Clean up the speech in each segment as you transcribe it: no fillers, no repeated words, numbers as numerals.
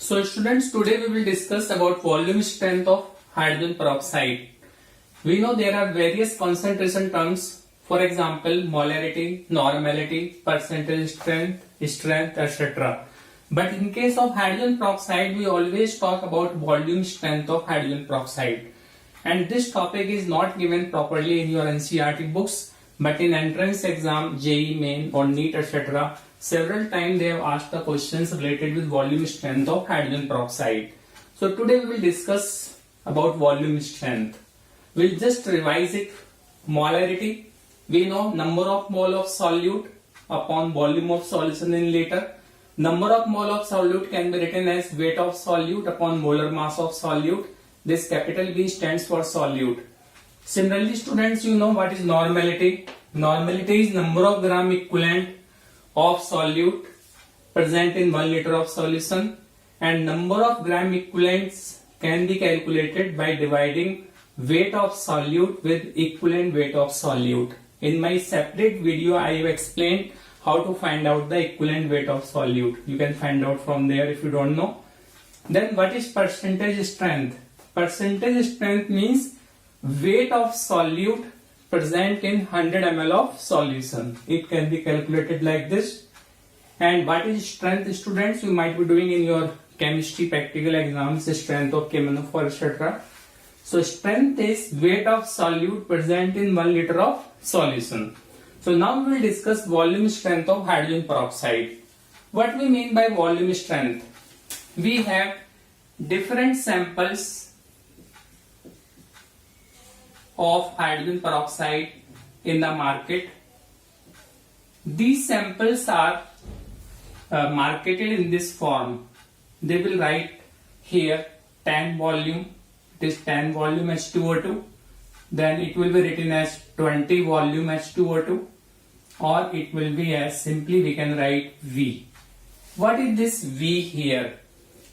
So students, today we will discuss about volume strength of hydrogen peroxide. We know there are various concentration terms, for example, molarity, normality, percentage strength, etc. But in case of hydrogen peroxide, we always talk about volume strength of hydrogen peroxide. And this topic is not given properly in your NCERT books, but in entrance exam, JEE Main or NEET, etc. Several times they have asked the questions related with volume strength of hydrogen peroxide. So today we will discuss about volume strength. We'll just revise it. Molarity, we know number of mole of solute upon volume of solution in liter. Number of mole of solute can be written as weight of solute upon molar mass of solute. This capital V stands for solute. Similarly, students, you know what is normality. Normality is number of gram equivalent of solute present in 1 liter of solution, and number of gram equivalents can be calculated by dividing weight of solute with equivalent weight of solute. In my separate video, I have explained how to find out the equivalent weight of solute. You can find out from there if you don't know. Then what is percentage strength? Percentage strength means weight of solute present in 100 ml of solution. It can be calculated like this. And what is strength, students? You might be doing in your chemistry practical exams, strength of KMnO4, etc. So strength is weight of solute present in 1 liter of solution. So now we will discuss volume strength of hydrogen peroxide. What we mean by volume strength? We have different samples of hydrogen peroxide in the market. These samples are marketed in this form. They will write here 10 volume, it is 10 volume H2O2. Then it will be written as 20 volume H2O2, or it will be as simply we can write V. What is this V here?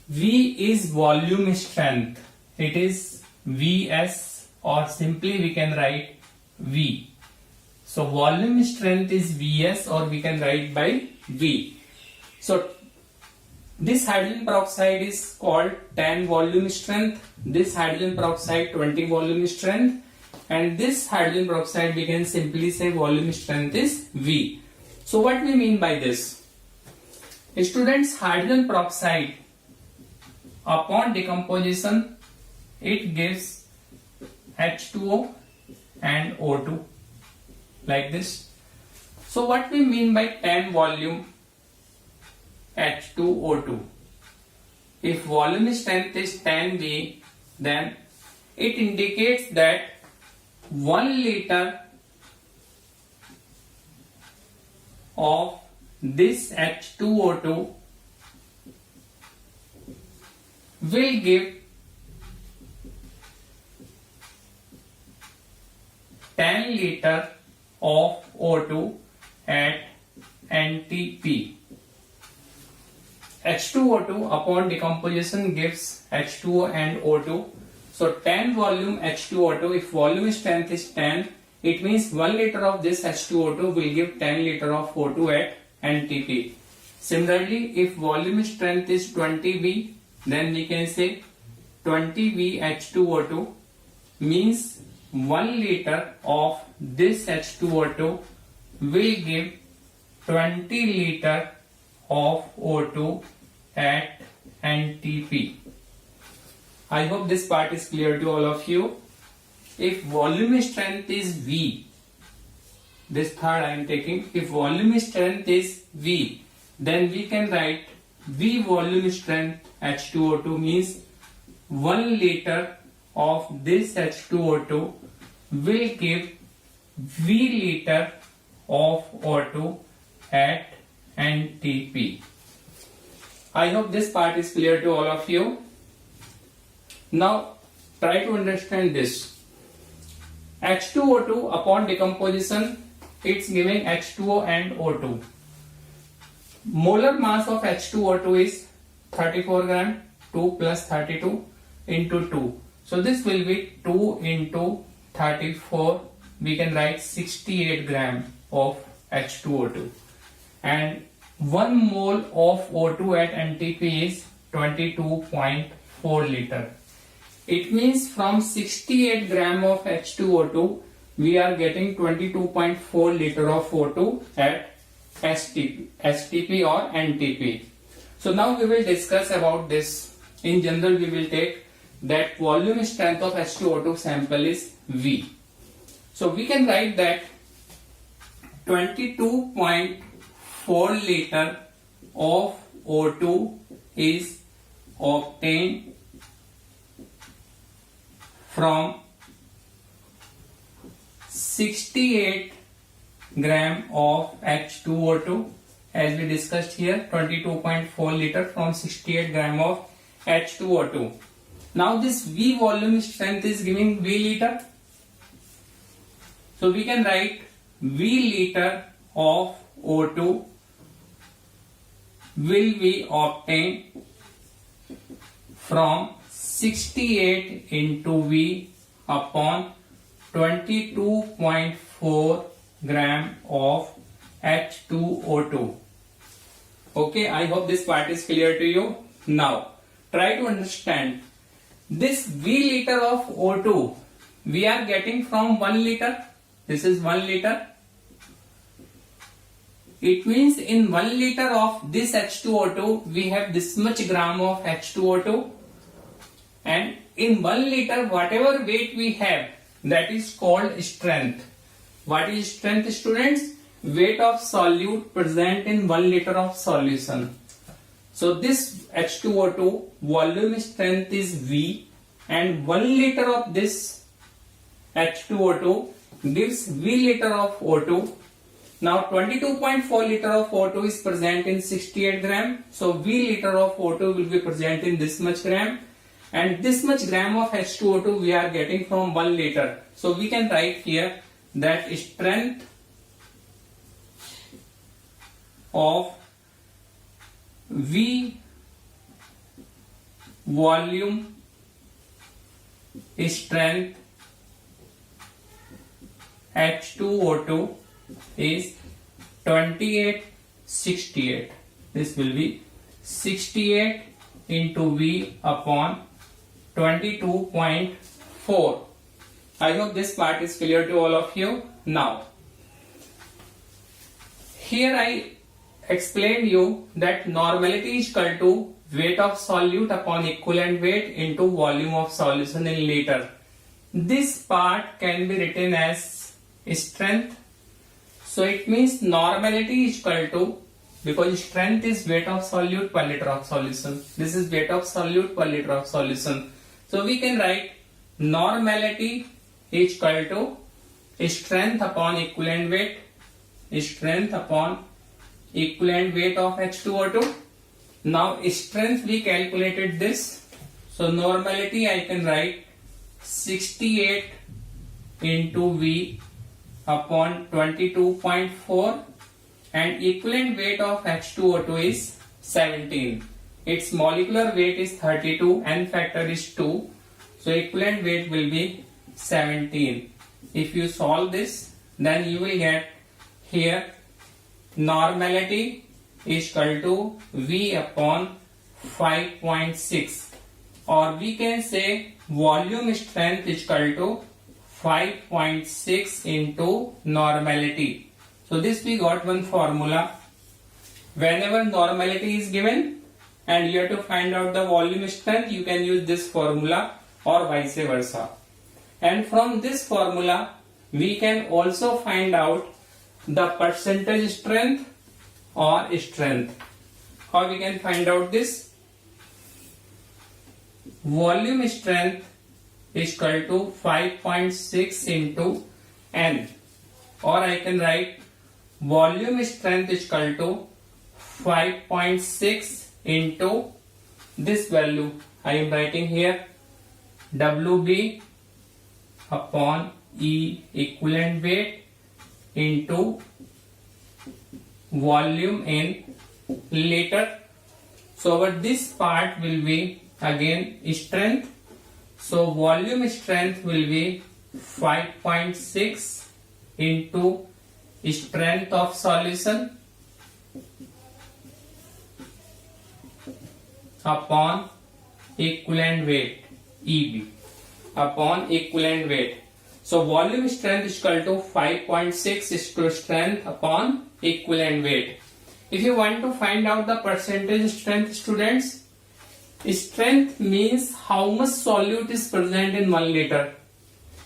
V is volume strength. It is Vs, or simply we can write V. So volume strength is Vs, or we can write by V. So this hydrogen peroxide is called 10 volume strength, this hydrogen peroxide 20 volume strength, and this hydrogen peroxide we can simply say volume strength is V. So what we mean by this? Students, hydrogen peroxide upon decomposition it gives H2O and O2 like this. So what we mean by 10 volume H2O2? If volume strength is 10V, then it indicates that 1 liter of this H2O2 will give 10 liter of O2 at NTP. H2O2 upon decomposition gives H2O and O2. So 10 volume H2O2, if volume strength is 10, it means 1 liter of this H2O2 will give 10 liter of O2 at NTP. Similarly, if volume strength is 20V, then we can say 20V H2O2 means 1 liter of this H2O2 will give 20 liter of O2 at NTP. I hope this part is clear to all of you. If volume strength is V, this third I am taking, if volume strength is V, then we can write V volume strength H2O2 means 1 liter of this H2O2 will give V liter of O2 at NTP. I hope this part is clear to all of you. Now try to understand this. H2O2 upon decomposition, it's giving H2O and O2. Molar mass of H2O2 is 34 gram, 2 plus 32 into 2. So this will be 2 into 34. We can write 68 gram of H2O2. And 1 mole of O2 at NTP is 22.4 liter. It means from 68 gram of H2O2, we are getting 22.4 liter of O2 at STP or NTP. So now we will discuss about this. In general, we will take that volume strength of H2O2 sample is V. So we can write that 22.4 liter of O2 is obtained from 68 gram of H2O2, as we discussed here, 22.4 liter from 68 gram of H2O2. Now this V volume strength is giving V liter. So we can write V liter of O2 will be obtained from 68 into V upon 22.4 gram of H2O2. Okay, I hope this part is clear to you. Now, try to understand this V liter of O2 we are getting from 1 liter. This is 1 liter. It means in 1 liter of this H2O2 we have this much gram of H2O2, and in 1 liter whatever weight we have, that is called strength. What is strength, students? Weight of solute present in 1 liter of solution. So this H2O2 volume strength is V, and 1 liter of this H2O2 gives V liter of O2. Now 22.4 liter of O2 is present in 68 gram. So V liter of O2 will be present in this much gram, and this much gram of H2O2 we are getting from 1 liter. So we can write here that strength of V volume strength H2O2 is 2868. This will be 68 into V upon 22.4. I hope this part is clear to all of you. Now, here I explained you that normality is equal to weight of solute upon equivalent weight into volume of solution in liter. This part can be written as strength. So it means normality is equal to, because strength is weight of solute per liter of solution. This is weight of solute per liter of solution. So we can write normality is equal to strength upon equivalent weight. Strength upon equivalent weight of H2O2. Now strength we calculated this. So normality I can write 68 into V upon 22.4, and equivalent weight of H2O2 is 17. Its molecular weight is 32, n factor is 2. So equivalent weight will be 17. If you solve this, then you will get here normality is equal to V upon 5.6, or we can say volume strength is equal to 5.6 into normality. So this we got one formula. Whenever normality is given and you have to find out the volume strength, you can use this formula or vice versa. And from this formula we can also find out the percentage strength or strength. How we can find out this? Volume strength is equal to 5.6 into N, or I can write volume strength is equal to 5.6 into this value. I am writing here WB upon E equivalent weight into volume in liter. So but this part will be again strength. So volume strength will be 5.6 into strength of solution upon equivalent weight, EB, upon equivalent weight. So volume strength is equal to 5.6 is to strength upon equivalent weight. If you want to find out the percentage strength, students, strength means how much solute is present in 1 liter,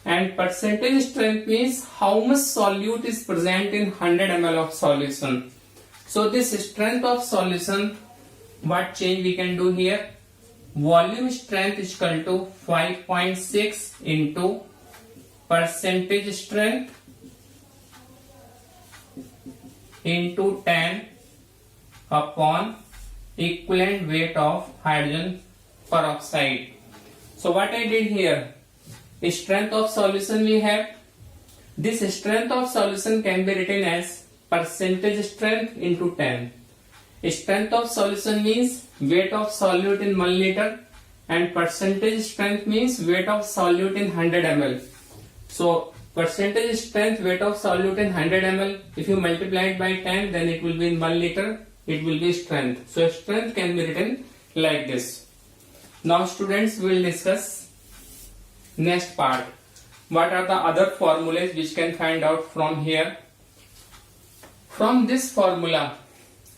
and percentage strength means how much solute is present in 100 ml of solution. So this strength of solution, what change we can do here? Volume strength is equal to 5.6 into percentage strength into 10 upon equivalent weight of hydrogen peroxide. So what I did here, strength of solution we have. This strength of solution can be written as percentage strength into 10. Strength of solution means weight of solute in 1 liter, and percentage strength means weight of solute in 100 ml. So percentage strength weight of solute in 100 ml, if you multiply it by 10, then it will be in 1 liter, it will be strength. So strength can be written like this. Now students, we will discuss next part. What are the other formulas which can find out from here? From this formula,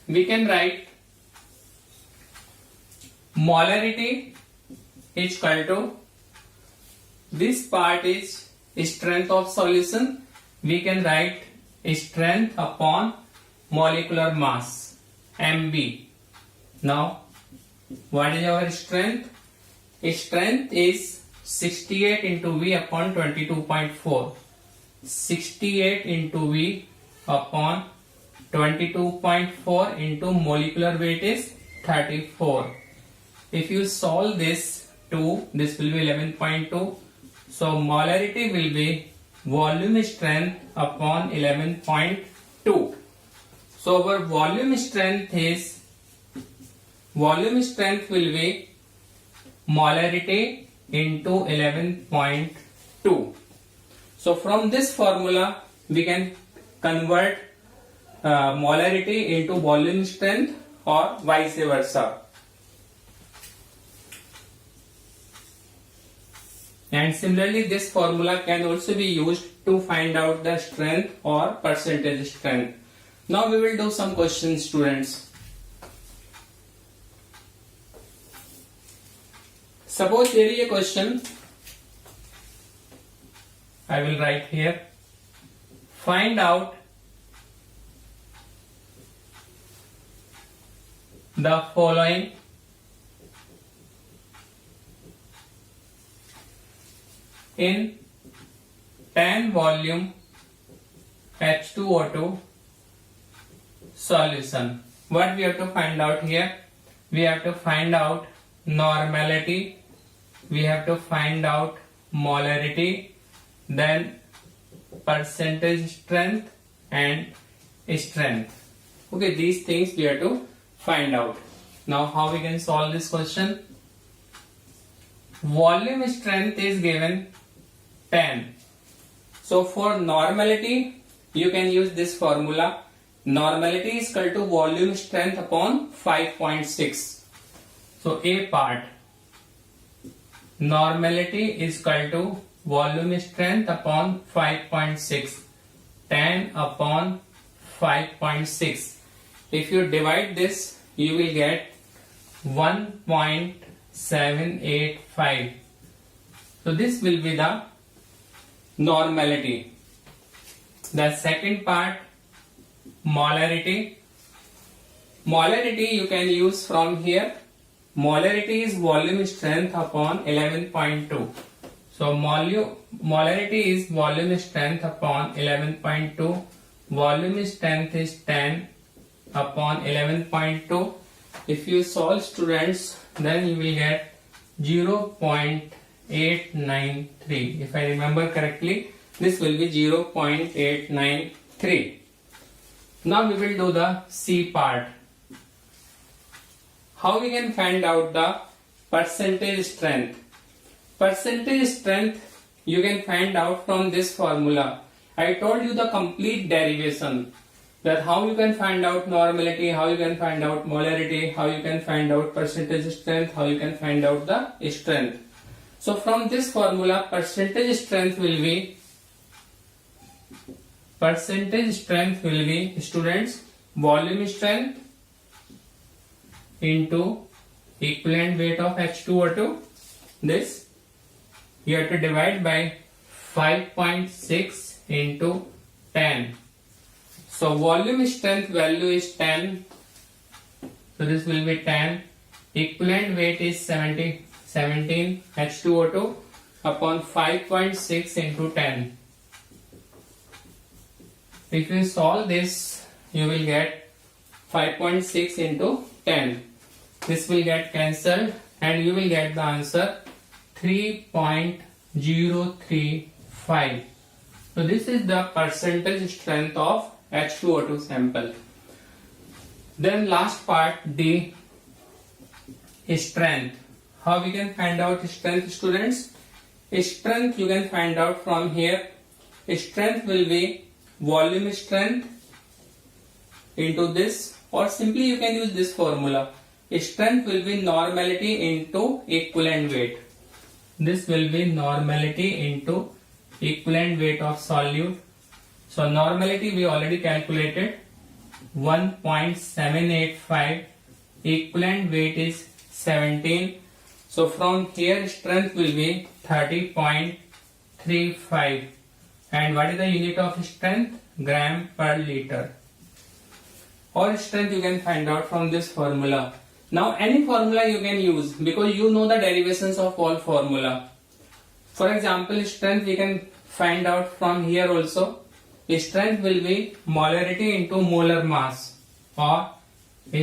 we can write molarity is equal to, this part is strength of solution, we can write strength upon molecular mass, MB. Now what is our strength? Strength is 68 into V upon 22.4. 68 into V upon 22.4 into molecular weight is 34. If you solve this will be 11.2. So molarity will be volume strength upon 11.2. So our volume strength will be molarity into 11.2. So from this formula we can convert molarity into volume strength or vice versa. And similarly, this formula can also be used to find out the strength or percentage strength. Now we will do some questions, students. Suppose there is a question. I will write here. Find out the following in 10 volume H2O2 solution. What we have to find out here? We have to find out normality, we have to find out molarity, then percentage strength and strength. Okay, these things we have to find out. Now how we can solve this question? Volume strength is given 10. So for normality, you can use this formula. Normality is equal to volume strength upon 5.6. So A part, normality is equal to volume strength upon 5.6, 10 upon 5.6. If you divide this, you will get 1.785. So this will be the normality. The second part, molarity. Molarity you can use from here. Molarity is volume strength upon 11.2. So molarity is volume strength upon 11.2. Volume strength is 10 upon 11.2. If you solve, students, then you will get 0.893. If I remember correctly, this will be 0.893. Now we will do the C part. How we can find out the percentage strength? Percentage strength you can find out from this formula. I told you the complete derivation. that how you can find out normality, how you can find out molarity, how you can find out percentage strength, how you can find out the strength. So from this formula, percentage strength will be students volume strength into equivalent weight of H2O2. This you have to divide by 5.6 into 10. So volume strength value is 10. So this will be 10. Equivalent weight is 17 H2O2 upon 5.6 into 10. If you solve this, you will get 5.6 into 10. This will get cancelled and you will get the answer 3.035. So this is the percentage strength of H2O2 sample. Then last part, the strength. How we can find out strength, students? Strength you can find out from here. Strength will be volume strength into this, or simply you can use this formula. Strength will be normality into equivalent weight. This will be normality into equivalent weight of solute. So normality we already calculated 1.785, equivalent weight is 17. So from here strength will be 30.35. And what is the unit of strength? Gram per liter. Or strength you can find out from this formula. Now any formula you can use because you know the derivations of all formula. For example, strength we can find out from here also. Strength will be molarity into molar mass, or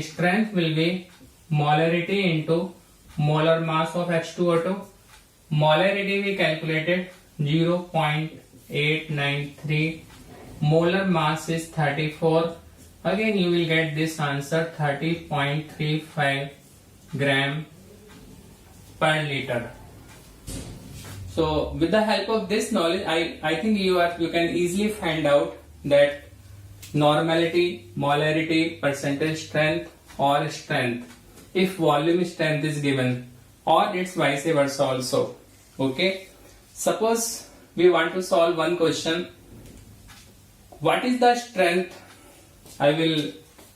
strength will be molarity into molar mass of H2O2. Molarity we calculated 0.893. Molar mass is 34. Again you will get this answer 30.35 gram per liter. So with the help of this knowledge, I think you can easily find out that normality, molarity, percentage strength or strength if volume strength is given, or it's vice versa also. Okay. Suppose we want to solve one question. What is the strength? I will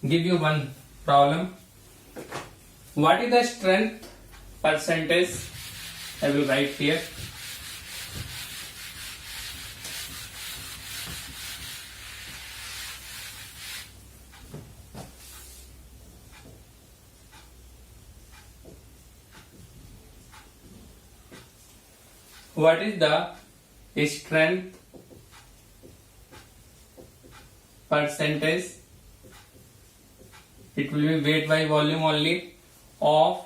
give you one problem. What is the strength percentage? I will write here. What is the strength percentage? It will be weight by volume only of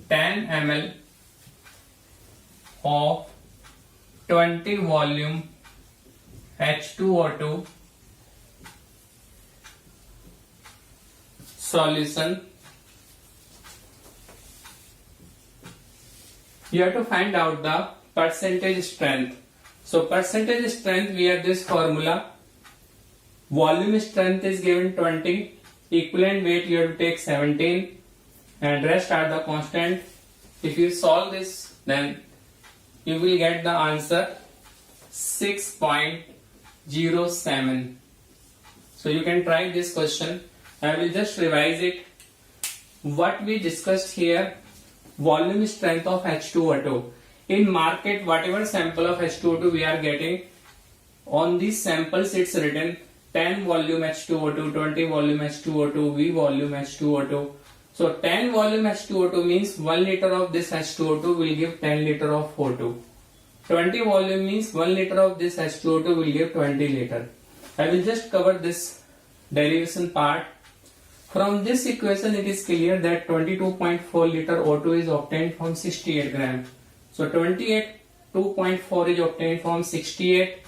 10 ml of 20 volume H2O2 solution. You have to find out the percentage strength. So percentage strength, we have this formula. Volume strength is given 20, equivalent weight you have to take 17, and rest are the constant. If you solve this, then you will get the answer 6.07. So you can try this question. I will just revise it. What we discussed here, volume strength of H2O2. In market, whatever sample of H2O2 we are getting, on these samples it's written 10 volume H2O2, 20 volume H2O2, V volume H2O2. So 10 volume H2O2 means 1 liter of this H2O2 will give 10 liter of O2. 20 volume means 1 liter of this H2O2 will give 20 liter. I will just cover this derivation part. From this equation it is clear that 22.4 liter O2 is obtained from 68 gram. So 2.4 is obtained from 68.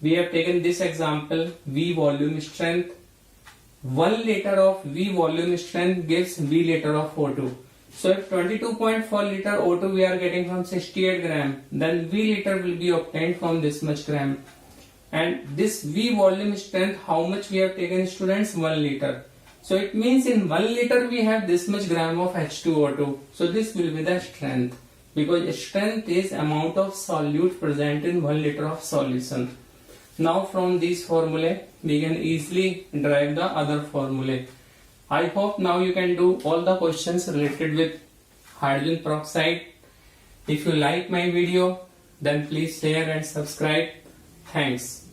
We have taken this example, V volume strength. 1 liter of V volume strength gives V liter of O2. So if 22.4 liter O2 we are getting from 68 gram, then V liter will be obtained from this much gram. And this V volume strength, how much we have taken, students? 1 liter. So it means in 1 liter we have this much gram of H2O2. So this will be the strength, because strength is amount of solute present in 1 liter of solution. Now from these formulae we can easily derive the other formulae. I hope now you can do all the questions related with hydrogen peroxide. If you like my video, then please share and subscribe. Thanks.